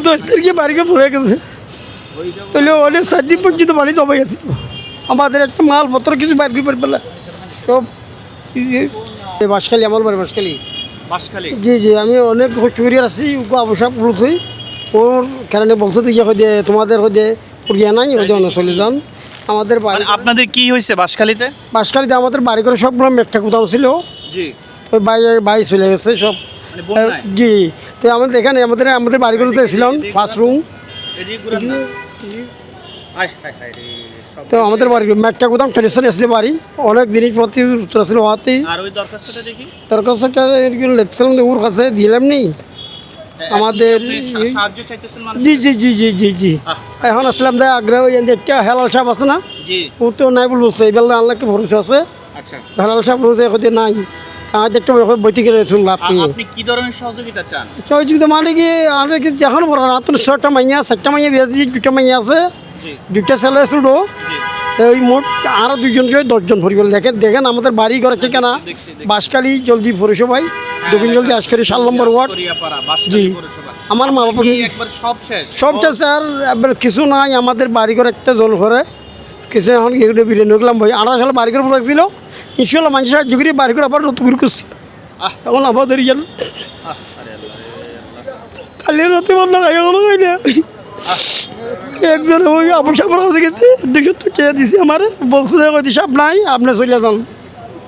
10 তারিখে বাড়িকে পড়ে গেছে, তাহলে অনেক 7 দিন পর্যন্ত বাড়ি জমাই আছে। আমাদের একটা মালপত্র কিছু বাইর করে পেলে সব বাঁশখালী, আমার বাড়ি বাঁশখালী। জি জি, আমি অনেক চুরিয়ার আছি, অবসাপ বলছি ওর কারণে বলছে দেখি হয়ে তোমাদের হয়ে পুরিয়া নাই হয়ে অন্য চলে যান। আমাদের বাড়ি আপনাদের কি হয়েছে বাঁশখালীতে? বাঁশখালীতে আমাদের বাড়ি করে সবগুলো মেঘটা কোথাও ছিল, জি, ওই বাই চলে গেছে সব। জি, তো আমাদের এখানে আমাদের বাড়ি করে ছিলাম ফার্স্ট রুম। তো আমাদের বাড়ি মেঘটা কোথাও টেনশন আসলে বাড়ি অনেক জিনিসপত্র ছিল হওয়াতেই দরখাস্তটা লিখছিলাম ওর কাছে দিলাম নি আমাদের। জি জি জি জি জি জি, এখন আসলাম দেয় আগ্রহ একটা হেলাল সাহেব আছে না, ও তো নাই বলছে এবার আল্লাহকে ভরসা আছে। হেলাল সাহেব বলছে এখন নাই, দেখতে বইতে গেলে শুনলাম। আপনি কি ধরনের সহযোগিতা চান? সহযোগিতা মানে কি আমাদের কি যখন বড় আপনার 6টা মাইয়া 7টা মাইয়া বিয়েছি, 2টা মাইয়া আছে, 2টা ছেলে ছোটো, এই মোট আরও 2জন 10জন পরিবার। দেখেন আমাদের বাড়ি ঘর ঠিকানা বাঁশখালী জলদি পৌরসভায়, দক্ষিণ জলদি আশকারি 7 নম্বর ওয়ার্ড। জি, আমার মা বাবা সব শেষ স্যার, এবার কিছু নাই। আমাদের বাড়ি ঘর একটা জন ঘরে কিছু এখন এগুলো বিরিয়ানি গেলাম ভাই 18 সালে বাড়ি ঘর রাখছিল, ইনশাল্লাহ মানুষের সাহায্য করে বাড়ি ঘর আবার নতুন করে করছি। এখন আমাদের কালি রাতে বন্ধ খাই না, একজন ওই আবু সাহেবের কাছে গেছে 200 টাকা দিছি আমার, বলছে যে সাপ নাই আপনি চলে যান।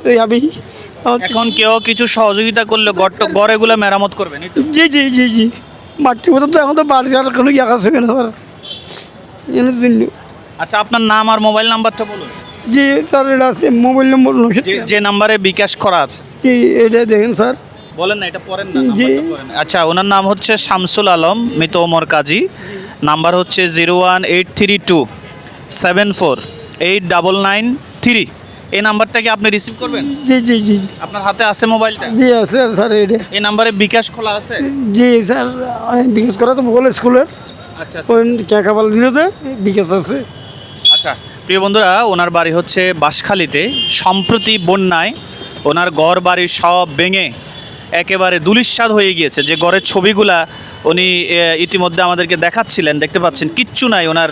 এই আমি এখন কেউ কিছু সহযোগিতা করলে গড়েগুলো মেরামত করবেন? জি জি জি জি, মাটি মতো তো এখন তো বাড়ির আর কোনো ইয়ে আছে না। আচ্ছা, আপনার নাম আর মোবাইল নাম্বারটা বলুন। জি স্যার, এটা আছে মোবাইল নম্বর যে নাম্বারে বিকাশ করা আছে। জি, এটা দেখেন স্যার, বলেন না, এটা পড়েন না। জি, আচ্ছা, ওনার নাম হচ্ছে শামসুল আলম, মৃত ওমর কাজী। নাম্বার হচ্ছে 01832748993। এই নাম্বারটা কি আপনি রিসিভ করবেন? জি জি জি, আপনার হাতে আছে মোবাইলটা? জি আছে স্যার। এটা এই নাম্বারে বিকাশ খোলা আছে? জি স্যার, বিকাশ করা তো বলে স্কুলের আচ্ছা ওই ক্যাকাবাল দিলতে বিকাশ আছে। আচ্ছা, প্রিয় বন্ধুরা, ওনার বাড়ি হচ্ছে বাঁশখালীতে। সম্প্রতি বন্যায় ওনার ঘর বাড়ি সব ভেঙে একেবারে দুলিশ্বাদ হয়ে গিয়েছে। যে ঘরের ছবিগুলা উনি ইতিমধ্যে আমাদেরকে দেখাচ্ছিলেন, দেখতে পাচ্ছেন কিচ্ছু নাই, ওনার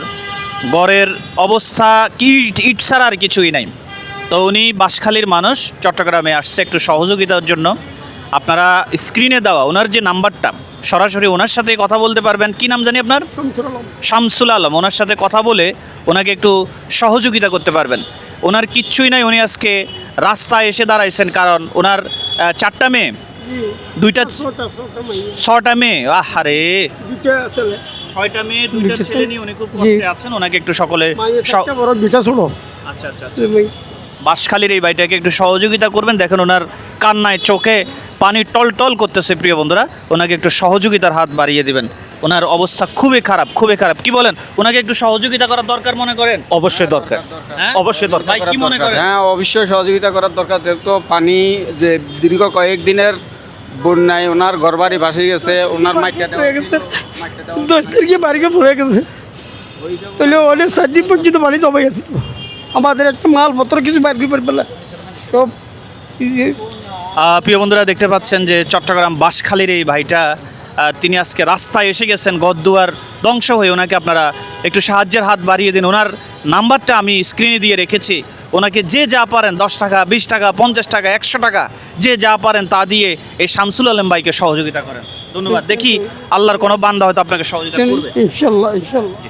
ঘরের অবস্থা কি ইট ছাড়া আর কিছুই নাই। তো উনি বাঁশখালীর মানুষ, চট্টগ্রামে আসছে একটু সহযোগিতার জন্য। আপনারা স্ক্রিনে দেওয়া ওনার যে নাম্বারটা, সরাসরি ওনার সাথে কথা বলতে পারবেন। কি নাম জানি আপনার? শামসুল আলম। ওনার সাথে কথা বলে ওনাকে একটু সহযোগিতা করতে পারবেন। ওনার কিচ্ছুই নাই, উনি আজকে রাস্তায় এসে দাঁড়াইছেন, কারণ ওনার 4টা মেয়ে, 6টা মেয়ে, আহারে 6টা মেয়ে 2টা ছেলে নিয়ে উনি খুব কষ্টে আছেন। ওনাকে একটু সকলে আচ্ছা আচ্ছা বাঁশখালীর এই ভাইটাকে একটু সহযোগিতা করবেন। দেখেন ওনার কান্নায় চোখে পানি টল করতেছে। প্রিয় বন্ধুরা, ওনাকে একটু সহযোগিতার হাত বাড়িয়ে দিবেন। ওনার অবস্থা খুবই খারাপ, খুবই খারাপ। কি বলেন, ওনাকে একটু সহযোগিতা করার দরকার মনে করেন? অবশ্যই দরকার, অবশ্যই দরকার। ভাই কি মনে করেন? হ্যাঁ, অবশ্যই সহযোগিতা করার দরকার। যেহেতু পানি যে দীর্ঘ কয়েকদিনের বন্যায় ওনার ঘরবাড়ি ভাসে গেছে, ওনার মাইকটা 10 তারিখে বাড়িকে পড়ে গেছে, তাহলে অনেক 7 দিন পর্যন্ত বাড়ি জমাই আছে। আমাদের একটা মালপত্র কিছু বাইর করে পেলে সব। প্রিয় বন্ধুরা, দেখতে পাচ্ছেন যে চট্টগ্রাম বাঁশখালীর এই ভাইটা, তিনি আজকে রাস্তায় এসে গেছেন, ঘরদুয়ার ধ্বংস হয়ে। ওনাকে আপনারা একটু সাহায্যের হাত বাড়িয়ে দিন। ওনার নাম্বারটা আমি স্ক্রিনে দিয়ে রেখেছি। ওনাকে যে যা পারেন, 10 টাকা, 20 টাকা, 50 টাকা, 100 টাকা, যে যা পারেন তা দিয়ে এই শামসুল আলম ভাইকে সহযোগিতা করেন। ধন্যবাদ। দেখি আল্লাহর কোনো বান্দা হয়তো আপনাকে সহযোগিতা করবে। ইনশাল্লাহ ইনশাল্লাহ।